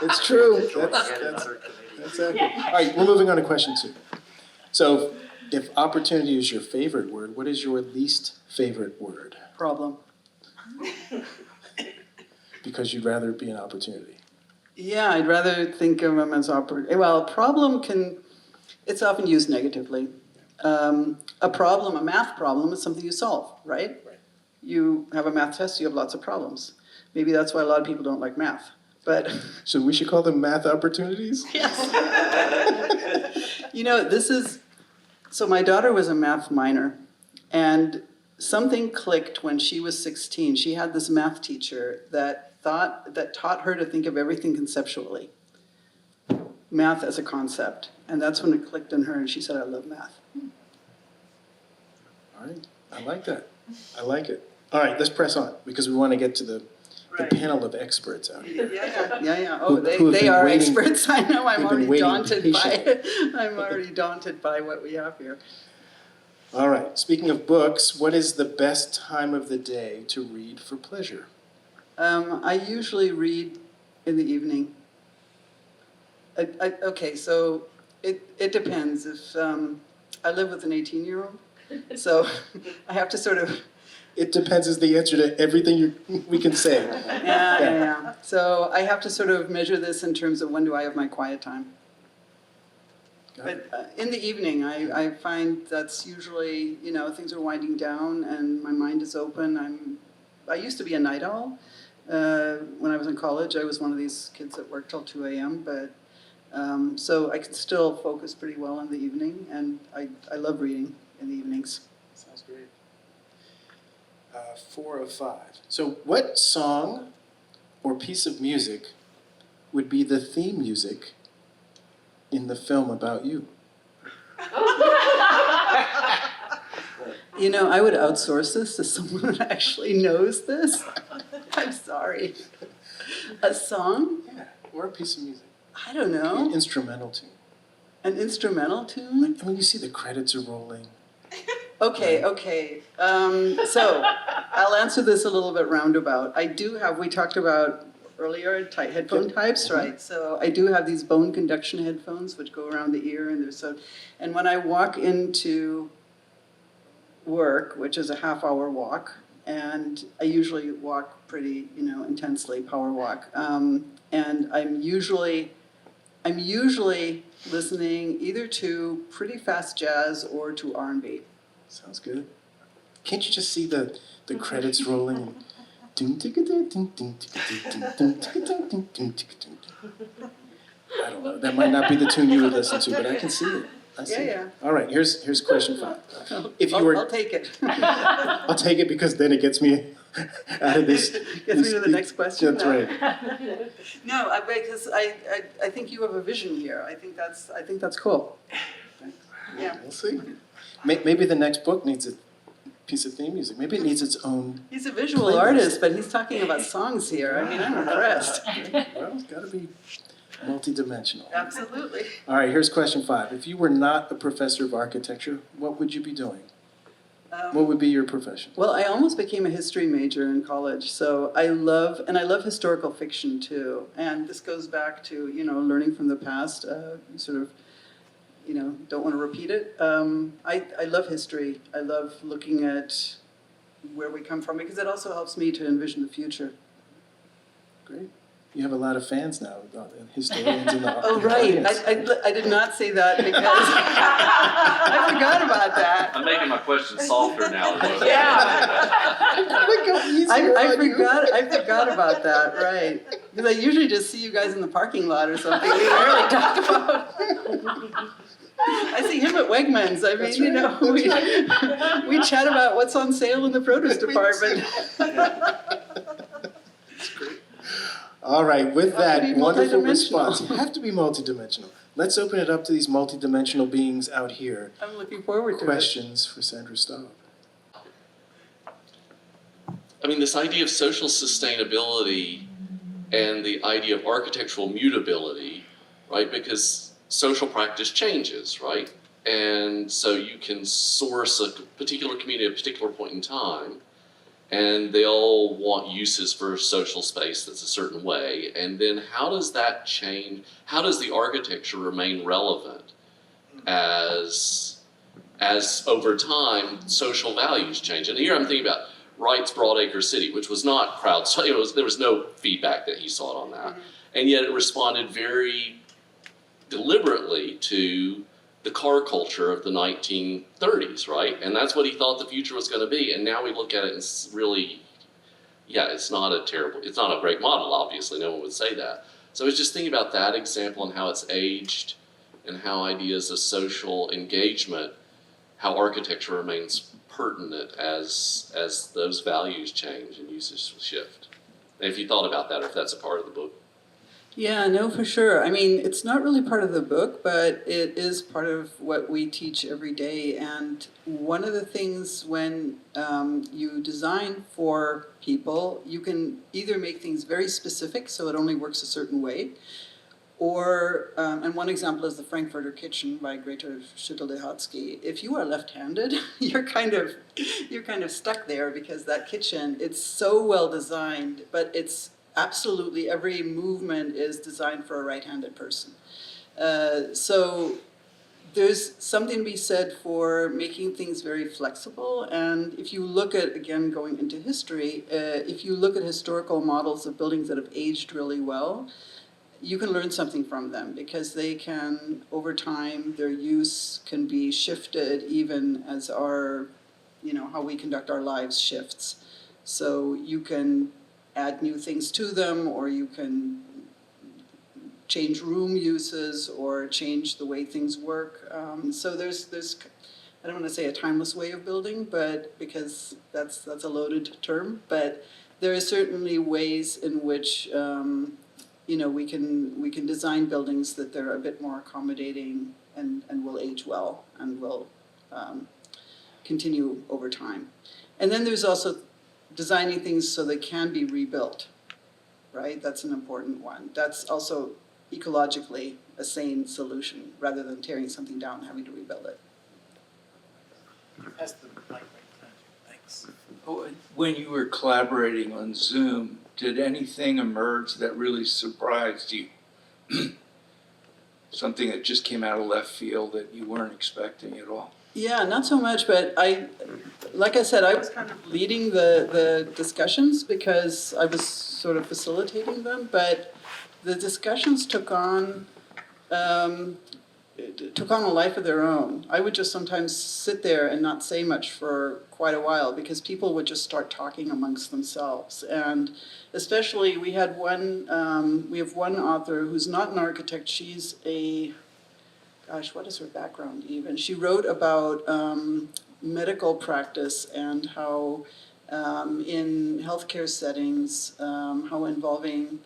Speaker 1: It's true. That's accurate. All right, we're moving on to question 2. So if opportunity is your favorite word, what is your least favorite word?
Speaker 2: Problem.
Speaker 1: Because you'd rather it be an opportunity.
Speaker 2: Yeah, I'd rather think of them as well, problem it's often used negatively. A math problem is something you solve, right?
Speaker 1: Right.
Speaker 2: You have a math test, you have lots of problems. Maybe that's why a lot of people don't like math, but.
Speaker 1: So we should call them math opportunities?
Speaker 2: Yes. So my daughter was a math minor, and something clicked when she was 16. She had this math teacher that taught her to think of everything conceptually. Math as a concept. And that's when it clicked in her and she said, I love math.
Speaker 1: All right, I like that. I like it. All right, let's press on because we want to get to the
Speaker 2: Right.
Speaker 1: panel of experts out here.
Speaker 2: Yeah. Oh,
Speaker 1: Who have
Speaker 2: they
Speaker 1: been
Speaker 2: are
Speaker 1: waiting-
Speaker 2: experts. I know. I'm
Speaker 1: they've been
Speaker 2: already
Speaker 1: waiting
Speaker 2: daunted
Speaker 1: patiently.
Speaker 2: I'm already daunted by what we have here.
Speaker 1: All right, speaking of books, what is the best time of the day to read for pleasure?
Speaker 2: I usually read in the evening. Okay, so it depends. If I live with an 18-year-old, so I have to sort of.
Speaker 1: It depends is the answer to everything we can say.
Speaker 2: Yeah. So I have to sort of measure this in terms of when do I have my quiet time. But in the evening, I find that's usually, things are winding down and my mind is open. I used to be a night owl. When I was in college, I was one of these kids that worked till 2 a.m., but so I can still focus pretty well in the evening, and I love reading in the evenings.
Speaker 1: Sounds great. 4 of 5. So what song or piece of music would be the theme music in the film about you?
Speaker 2: You know, I would outsource this to someone who actually knows this. I'm sorry. A song?
Speaker 1: Yeah, or a piece of music.
Speaker 2: I don't
Speaker 1: An
Speaker 2: know.
Speaker 1: instrumental tune.
Speaker 2: An instrumental tune?
Speaker 1: I mean, you see the credits are rolling.
Speaker 2: Okay, okay. So I'll answer this a little bit roundabout. I do have, we talked about earlier, headphone types, right? So I do have these bone conduction headphones which go around the ear, and and when I walk into work, which is a half-hour walk, and I usually walk pretty, intensely, power walk, and I'm usually listening either to pretty fast jazz or to R&B.
Speaker 1: Sounds good. Can't you just see the credits rolling? I don't know. That might not be the tune you would listen to, but I can see it. I see it.
Speaker 2: Yeah.
Speaker 1: All right, here's question 5. If you were,
Speaker 2: I'll take it.
Speaker 1: I'll take it because then it gets me out of this.
Speaker 2: Gets me to the next question.
Speaker 1: That's right.
Speaker 2: No, because I think you have a vision here. I think that's cool. Yeah.
Speaker 1: We'll see. Maybe the next book needs a piece of theme music. Maybe it needs its own.
Speaker 2: He's a visual
Speaker 1: playlist.
Speaker 2: artist, but he's talking about songs here. I mean, I'm impressed.
Speaker 1: Well, it's got to be multidimensional.
Speaker 2: Absolutely.
Speaker 1: All right, here's question 5. If you were not a professor of architecture, what would you be doing? What would be your profession?
Speaker 2: Well, I almost became a history major in college, so I love historical fiction too. And this goes back to, learning from the past, sort of, don't want to repeat it. I love history. I love looking at where we come from because it also helps me to envision the future.
Speaker 1: Great. You have a lot of fans now, historians in the
Speaker 2: Oh, right.
Speaker 1: audience.
Speaker 2: I did not say that because I forgot about that.
Speaker 3: I'm making my question softer now.
Speaker 2: I forgot about that, right. Because I usually just see you guys in the parking lot or something. We rarely talk about. I see him at Wegmans. I mean, we chat about what's on sale in the produce department.
Speaker 1: All right, with
Speaker 2: You have to
Speaker 1: that
Speaker 2: be
Speaker 1: wonderful
Speaker 2: multidimensional.
Speaker 1: response, you have to be multidimensional. Let's open it up to these multidimensional beings out here.
Speaker 2: I'm looking forward to
Speaker 1: Questions for Sandra Staub.
Speaker 3: I mean, this idea of social sustainability and the idea of architectural mutability, right? Because social practice changes, right? And so you can source a particular community at a particular point in time, and they all want uses for social space that's a certain way. And then how does that change? How does the architecture remain relevant as over time social values change? And here I'm thinking about Wright's Broadacre City, which was not crowdsourced. There was no feedback that he sought on that. And yet it responded very deliberately to the car culture of the 1930s, right? And that's what he thought the future was going to be. And now we look at it and it's really, it's not a great model, obviously, no one would say that. So I was just thinking about that example and how it's aged and how ideas of social engagement, how architecture remains pertinent as those values change and uses shift. And if you thought about that, or if that's a part of the book.
Speaker 2: Yeah, no, for sure. I mean, it's not really part of the book, but it is part of what we teach every day. And one of the things when you design for people, you can either make things very specific, so it only works a certain way, or, and one example is the Frankfurter Kitchen by Greta Schüttel-Dehatsky. If you are left-handed, you're kind of stuck there because that kitchen, it's so well designed, but it's absolutely every movement is designed for a right-handed person. So there's something to be said for making things very flexible. And if you look at, again, going into history, if you look at historical models of buildings that have aged really well, you can learn something from them because they can, over time, their use can be shifted even as our, how we conduct our lives shifts. So you can add new things to them, or you can change room uses or change the way things work. So there's I don't want to say a timeless way of building, but because that's a loaded term, but there are certainly ways in which we can design buildings that they're a bit more accommodating and will age well and will continue over time. And then there's also designing things so they can be rebuilt, right? That's an important one. That's also ecologically a sane solution rather than tearing something down and having to rebuild it.
Speaker 1: Pass the mic right behind you. Thanks.
Speaker 4: When you were collaborating on Zoom, did anything emerge that really surprised you? Something that just came out of left field that you weren't expecting at all?
Speaker 2: Yeah, not so much, but like I said, I was kind of leading the discussions because I was sort of facilitating them, but the discussions took on a life of their own. I would just sometimes sit there and not say much for quite a while because people would just start talking amongst themselves. And especially we have one author who's not an architect. She's gosh, what is her background even? She wrote about medical practice and how in healthcare settings, how involving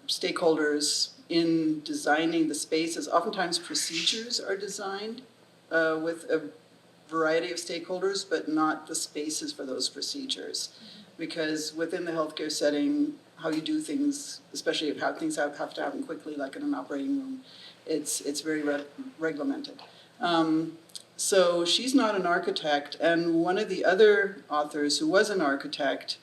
Speaker 2: stakeholders in designing the spaces. Oftentimes procedures are designed with a variety of stakeholders, but not the spaces for those procedures. Because within the healthcare setting, how you do things, especially if how things have to happen quickly, like in an operating room, it's very regulated. So she's not an architect, and one of the other authors who was an architect,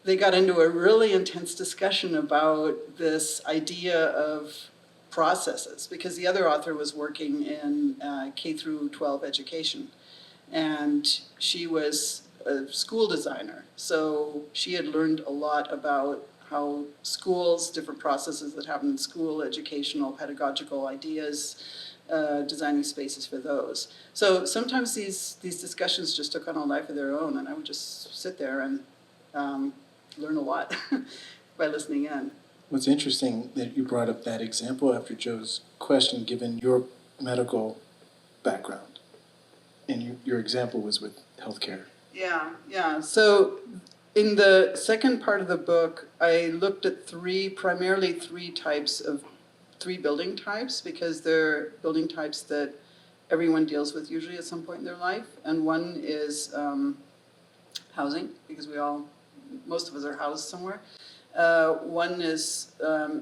Speaker 2: they got into a really intense discussion about this idea of processes, because the other author was working in K through 12 education, and she was a school designer. So she had learned a lot about how schools, different processes that happen in school, educational, pedagogical ideas, designing spaces for those. So sometimes these discussions just took on a life of their own, and I would just sit there and learn a lot by listening in.
Speaker 1: What's interesting that you brought up that example after Joe's question, given your medical background, and your example was with healthcare.
Speaker 2: Yeah. So in the second part of the book, I looked at primarily three building types, because they're building types that everyone deals with usually at some point in their life. And one is housing, because most of us are housed somewhere. One is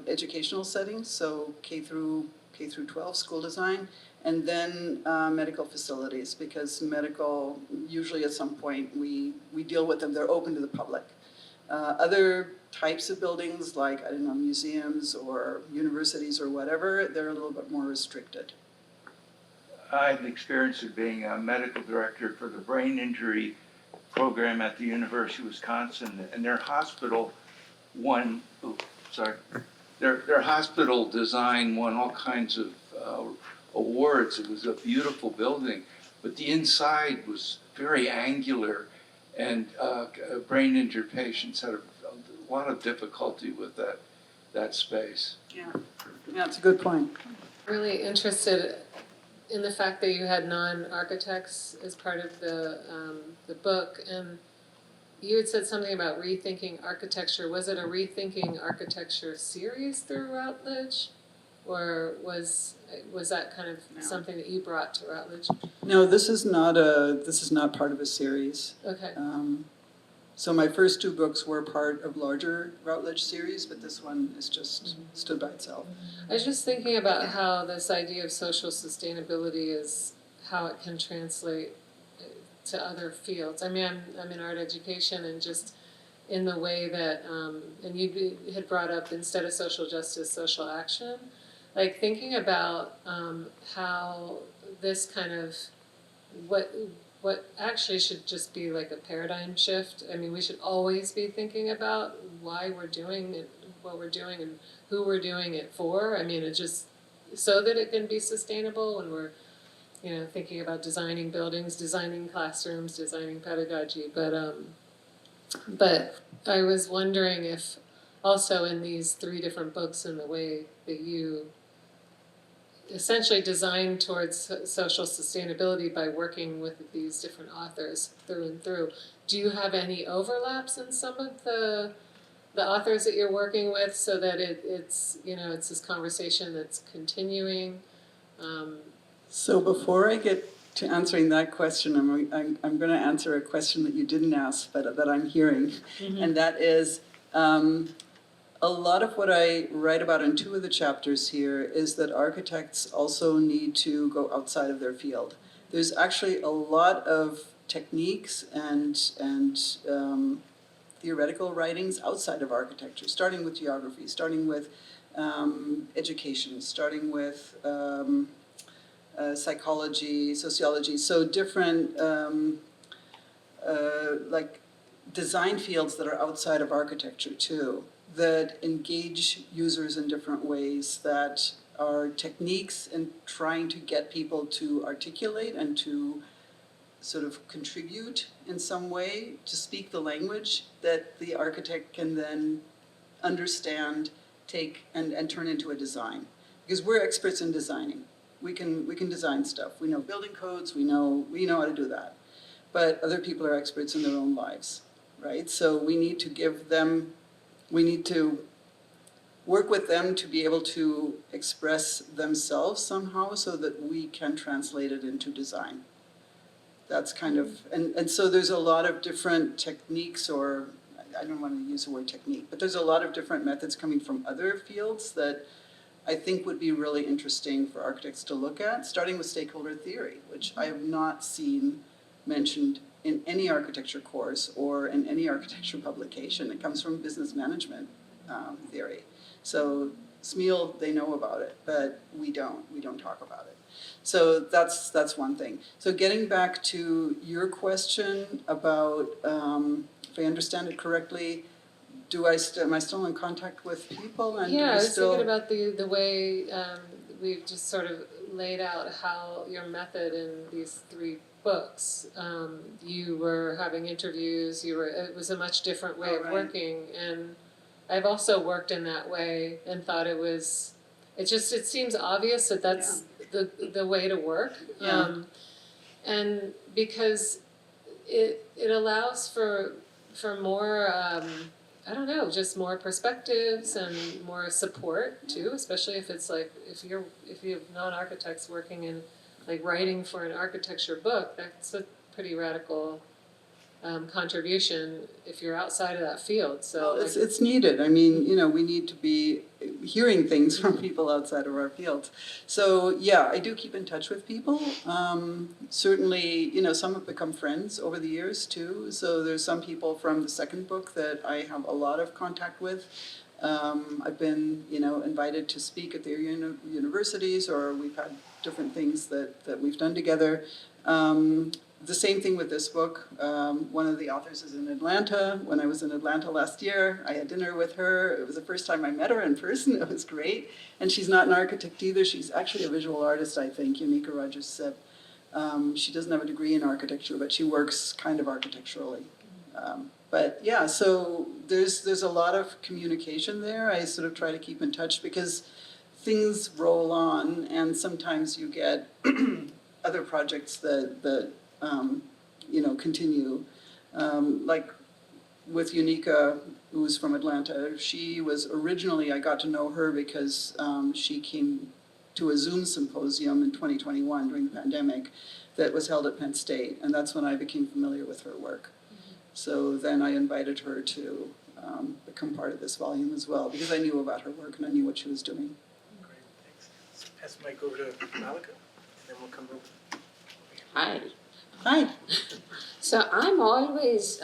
Speaker 2: educational settings, so K through 12 school design, and then medical facilities, because medical, usually at some point we deal with them, they're open to the public. Other types of buildings, like, I don't know, museums or universities or whatever, they're a little bit more restricted.
Speaker 4: I had the experience of being a medical director for the brain injury program at the University of Wisconsin, and their hospital their hospital design won all kinds of awards. It was a beautiful building, but the inside was very angular, and brain injured patients had a lot of difficulty with that space.
Speaker 2: Yeah, it's a good point.
Speaker 5: Really interested in the fact that you had non-architects as part of the book, and you had said something about rethinking architecture. Was it a rethinking architecture series through Routledge, or was that kind of something that you brought to Routledge?
Speaker 2: No, this is not part of a series.
Speaker 5: Okay.
Speaker 2: So my first two books were part of larger Routledge series, but this one is just stood by itself.
Speaker 5: I was just thinking about how this idea of social sustainability is how it can translate to other fields. I mean, I'm in art education, and just in the way that, and you had brought up, instead of social justice, social action, like thinking about how this kind of, what actually should just be like a paradigm shift. I mean, we should always be thinking about why we're doing it, what we're doing, and who we're doing it for. I mean, it's just so that it can be sustainable when we're, thinking about designing buildings, designing classrooms, designing pedagogy. But I was wondering if also in these three different books, in the way that you essentially designed towards social sustainability by working with these different authors through and through, do you have any overlaps in some of the authors that you're working with, so that it's this conversation that's continuing?
Speaker 2: So before I get to answering that question, I'm going to answer a question that you didn't ask, but that I'm hearing, and that is a lot of what I write about in 2 of the chapters here is that architects also need to go outside of their field. There's actually a lot of techniques and theoretical writings outside of architecture, starting with geography, starting with education, starting with psychology, sociology, so different like design fields that are outside of architecture too, that engage users in different ways, that are techniques in trying to get people to articulate and to sort of contribute in some way, to speak the language that the architect can then understand, take, and turn into a design. Because we're experts in designing. We can design stuff. We know building codes, we know how to do that. But other people are experts in their own lives, right? So we need to work with them to be able to express themselves somehow so that we can translate it into design. That's kind of, and so there's a lot of different techniques, or I don't want to use the word technique, but there's a lot of different methods coming from other fields that I think would be really interesting for architects to look at, starting with stakeholder theory, which I have not seen mentioned in any architecture course or in any architecture publication. It comes from business management theory. So SMEAL, they know about it, but we don't talk about it. So that's one thing. So getting back to your question about, if I understand it correctly, am I still in contact with people? And
Speaker 5: Yeah, I was
Speaker 2: still...
Speaker 5: thinking about the way we've just sort of laid out how your method in these 3 books. You were having interviews. It was a much different way of working, and I've also worked in that way and thought it was. It seems obvious that that's the way to work, and because it allows for more. I don't know, just more perspectives and more support too, especially if it's like if you have non-architects working in like writing for an architecture book, that's a pretty radical contribution if you're outside of that field. So
Speaker 2: well, it's needed. I mean, we need to be hearing things from people outside of our fields. So yeah, I do keep in touch with people. Certainly, some have become friends over the years too. So there's some people from the second book that I have a lot of contact with. I've been, invited to speak at their universities, or we've had different things that we've done together. The same thing with this book. One of the authors is in Atlanta. When I was in Atlanta last year, I had dinner with her. It was the first time I met her in person. It was great. And she's not an architect either. She's actually a visual artist, I think, Unika Rogers said. She doesn't have a degree in architecture, but she works kind of architecturally. But yeah, so there's a lot of communication there. I sort of try to keep in touch because things roll on, and sometimes you get other projects that continue. Like with Unika, who's from Atlanta, she was originally, I got to know her because she came to a Zoom symposium in 2021 during the pandemic that was held at Penn State, and that's when I became familiar with her work. So then I invited her to become part of this volume as well, because I knew about her work and I knew what she was doing.
Speaker 1: Great, thanks. So pass the mic over to Malika, and then we'll come over.
Speaker 6: Hi.
Speaker 2: Hi.
Speaker 6: So I'm always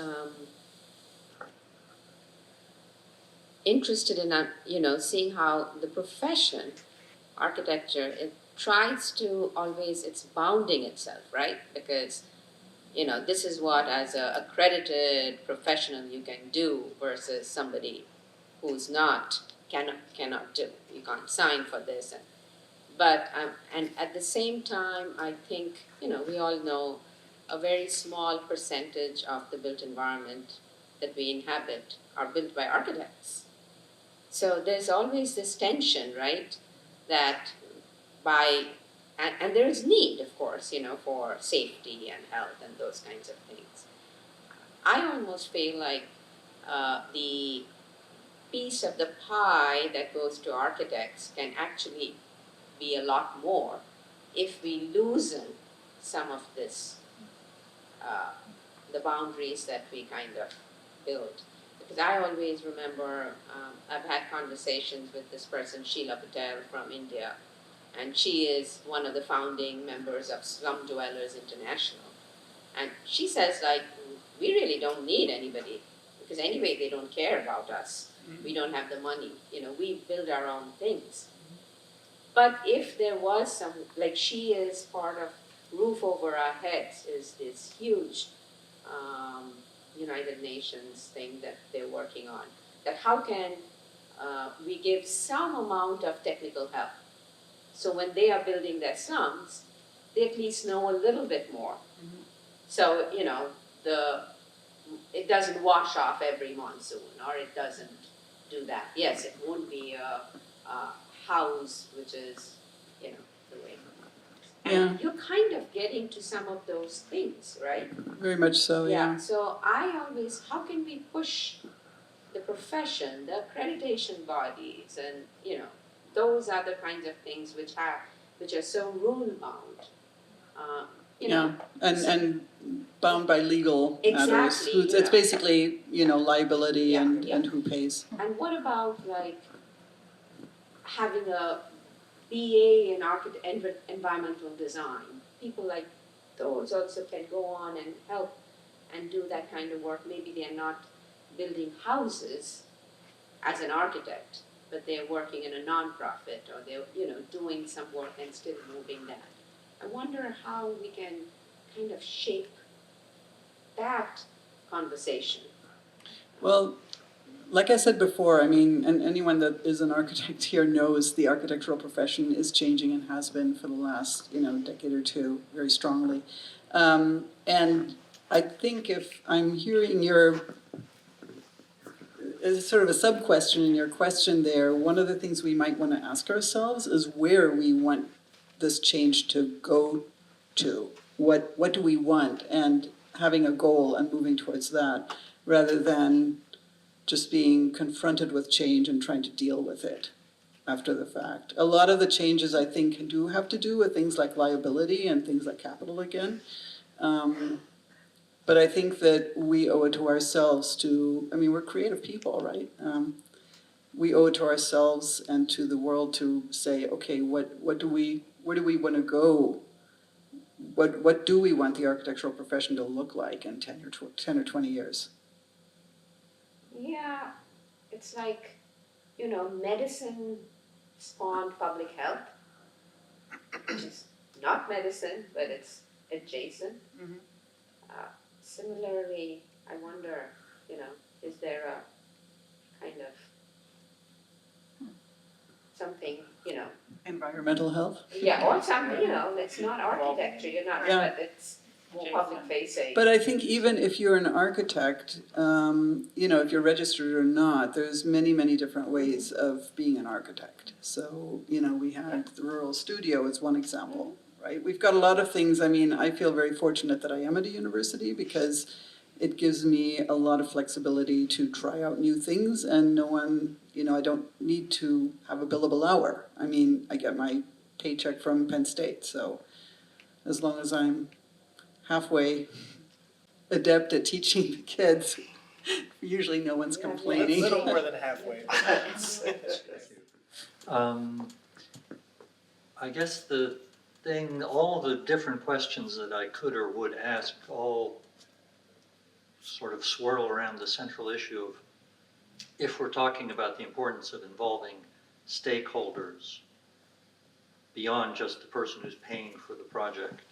Speaker 6: interested in, seeing how the profession, architecture, it tries to always, it's bounding itself, right? Because, this is what as a accredited professional you can do versus somebody who's cannot do. You can't sign for this. But at the same time, I think, we all know a very small percentage of the built environment that we inhabit are built by architects. So there's always this tension, right? That and there is need, of course, for safety and health and those kinds of things. I almost feel like the piece of the pie that goes to architects can actually be a lot more if we loosen some of this, the boundaries that we kind of build. Because I always remember, I've had conversations with this person, Sheila Patel from India, and she is one of the founding members of Slum Dwellers International. And she says, like, we really don't need anybody, because anyway, they don't care about us. We don't have the money, we build our own things. But if there was some, like she is part of Roof Over Our Heads, is this huge United Nations thing that they're working on, that how can we give some amount of technical help? So when they are building their slums, they at least know a little bit more. So, it doesn't wash off every monsoon, or it doesn't do that. Yes, it would be a house, which is, the way. And you're kind of getting to some of those things, right?
Speaker 2: Very much so, yeah.
Speaker 6: So I always, how can we push the profession, the accreditation bodies, and, those other kinds of things which are so rule-bound,
Speaker 2: And bound by legal matters.
Speaker 6: Exactly,
Speaker 2: It's basically, liability and who pays.
Speaker 6: And what about like having a BA in environmental design? People like those also can go on and help and do that kind of work. Maybe they're not building houses as an architect, but they're working in a nonprofit, or they're doing some work and still moving that. I wonder how we can kind of shape that conversation.
Speaker 2: Well, like I said before, and anyone that is an architect here knows the architectural profession is changing and has been for the last, decade or two, very strongly. And I think if I'm hearing as sort of a sub-question in your question there, one of the things we might want to ask ourselves is where we want this change to go to. What do we want? And having a goal and moving towards that, rather than just being confronted with change and trying to deal with it after the fact. A lot of the changes, I think, do have to do with things like liability and things like capital again. But I think that we owe it to ourselves to, we're creative people, right? We owe it to ourselves and to the world to say, okay, where do we want to go? What do we want the architectural profession to look like in 10 or 20 years?
Speaker 6: Yeah, it's like, medicine spawned public health, which is not medicine, but it's adjacent. Similarly, I wonder, is there a kind of something,
Speaker 2: Environmental health?
Speaker 6: or something, it's not architecture, but it's more public facing.
Speaker 2: But I think even if you're an architect, if you're registered or not, there's many, many different ways of being an architect. So, we had the Rural Studio as one example, right? We've got a lot of things. I feel very fortunate that I am at a university because it gives me a lot of flexibility to try out new things, and no one, I don't need to have a billable hour. I get my paycheck from Penn State, so as long as I'm halfway adept at teaching the kids, usually no one's
Speaker 1: A
Speaker 2: complaining.
Speaker 1: little more than halfway.
Speaker 7: I guess the thing, all the different questions that I could or would ask all sort of swirl around the central issue of, if we're talking about the importance of involving stakeholders beyond just the person who's paying for the project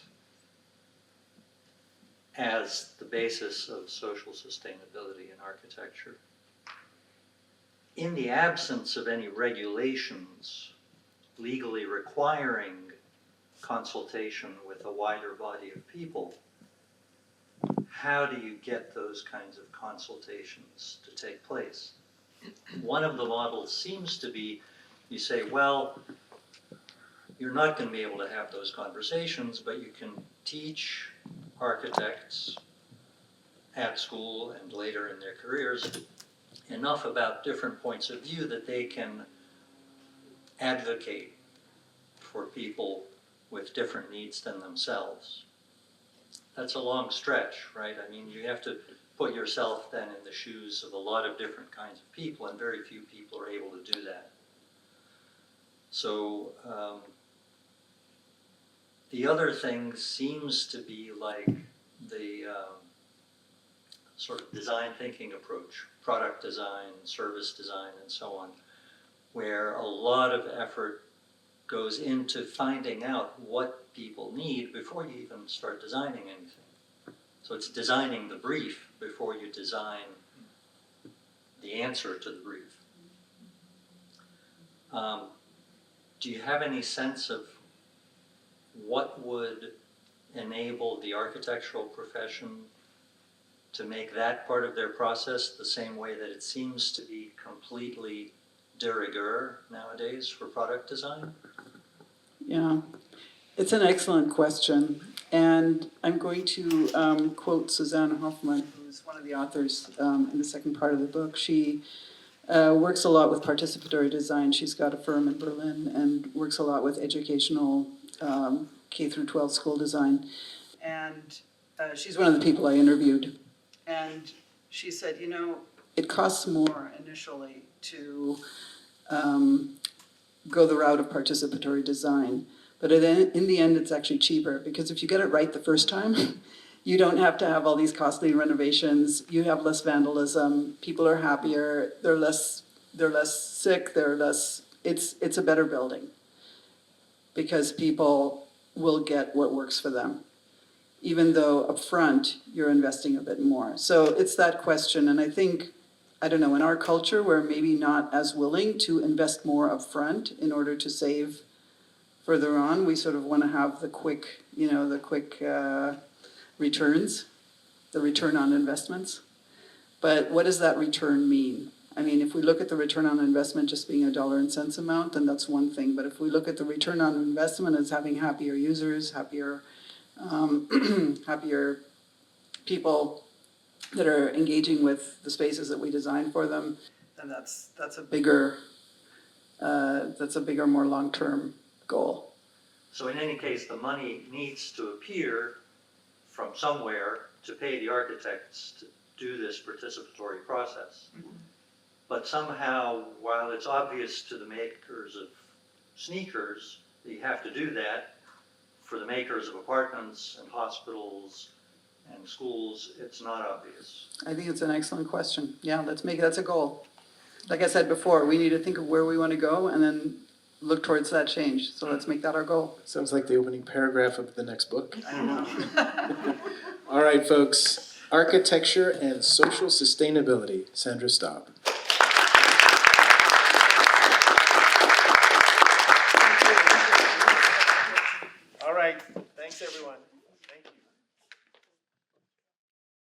Speaker 7: as the basis of social sustainability in architecture. In the absence of any regulations legally requiring consultation with a wider body of people, how do you get those kinds of consultations to take place? One of the models seems to be, you say, well, you're not going to be able to have those conversations, but you can teach architects at school and later in their careers enough about different points of view that they can advocate for people with different needs than themselves. that's a long stretch, right? I mean, you have to put yourself then in the shoes of a lot of different kinds of people, and very few people are able to do that. So the other thing seems to be like the sort of design thinking approach, product design, service design, and so on, where a lot of effort goes into finding out what people need before you even start designing anything. So it's designing the brief before you design the answer to the brief. Do you have any sense of what would enable the architectural profession to make that part of their process the same way that it seems to be completely de rigueur nowadays for product design?
Speaker 2: Yeah, it's an excellent question. And I'm going to quote Suzanne Hoffman, who's one of the authors in the second part of the book. She works a lot with participatory design. She's got a firm in Berlin and works a lot with educational K through 12 school design. And she's one of the people I interviewed. And she said, you know, it costs more initially to go the route of participatory design. But in the end, it's actually cheaper, because if you get it right the first time, you don't have to have all these costly renovations. You have less vandalism. People are happier. They're less sick. It's a better building, because people will get what works for them, even though up front you're investing a bit more. So it's that question, and I think, I don't know, in our culture, we're maybe not as willing to invest more up front in order to save further on. We sort of want to have the quick returns, the return on investments. But what does that return mean? I mean, if we look at the return on investment just being a dollar and cents amount, then that's one thing. But if we look at the return on investment as having happier users, happier people that are engaging with the spaces that we design for them, then that's a bigger, more long-term goal.
Speaker 7: So in any case, the money needs to appear from somewhere to pay the architects to do this participatory process. But somehow, while it's obvious to the makers of sneakers that you have to do that, for the makers of apartments and hospitals and schools, it's not obvious.
Speaker 2: I think it's an excellent question. Yeah, that's a goal. Like I said before, we need to think of where we want to go and then look towards that change. So let's make that our goal.
Speaker 1: Sounds like the opening paragraph of the next book.
Speaker 2: I know.
Speaker 1: All right, folks. Architecture and Social Sustainability, Sandra Staub.